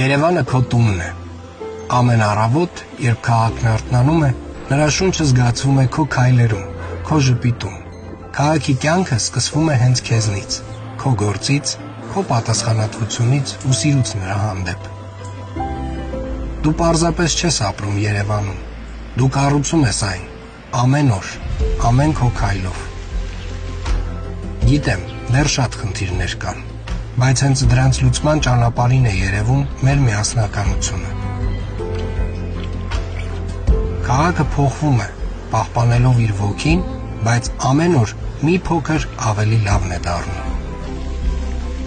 Երևանը քո տունն է։ Ամեն առավոտ, երբ քաղաքն արթնանում է, նրա շունչը զգացվում է քո քայլերում, քո ժպիտում։ Քաղաքի կյանքը սկսվում է հենց քեզնից, քո գործից, քո պատասխանատվությունից ու սիրուց նրա հանդեպ։ Դու պարզապես չես ապրում Երևանում, դու կառուցում ես այն, ամեն օր, ամեն քո քայլով։ Գիտեմ, դեռ շատ խնդիրներ կան, բայց հենց դրանց լուծման ճանապարհին է երևում մեր միասնականությունը։ Քաղաքը փոխվում է, պահպանելով իր ոգին, բայց ամեն օր մի փոքր ավելի լավն է դառնում։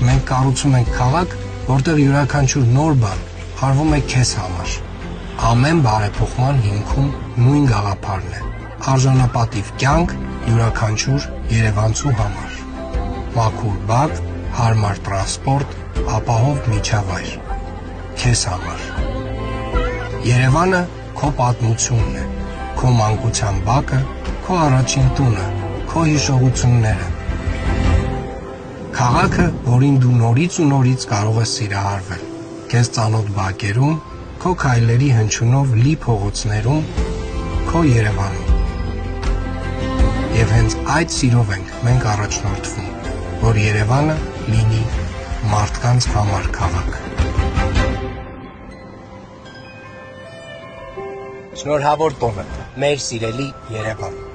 Մենք կառուցում ենք քաղաք, որտեղ յուրաքանչյուր նոր բան արվում է քեզ համար։ Ամեն բարեփոխման հիմքում նույն գաղափարն է՝ արժանապատիվ կյանք յուրաքանչյուր երևանցու համար։ Մաքուր բակ, հարմար տրանսպորտ, ապահով միջավայր։ Քեզ համար։ Երևանը քո պատմությունն է, քո մանկության բակը, քո առաջին տունը, քո հիշողությունները։ Քաղաքը, որին դու նորից ու նորից կարող ես սիրահարվել, քեզ ծանոթ բակերում, քո քայլերի հնչյունով լի փողոցներում, քո Երևանում։ Եվ հենց այդ սիրով ենք մենք առաջնորդվում, որ Երևանը լինի մարդկանց համար քաղաք։ Շնորհավոր տոնը, մեր սիրելի Երևան։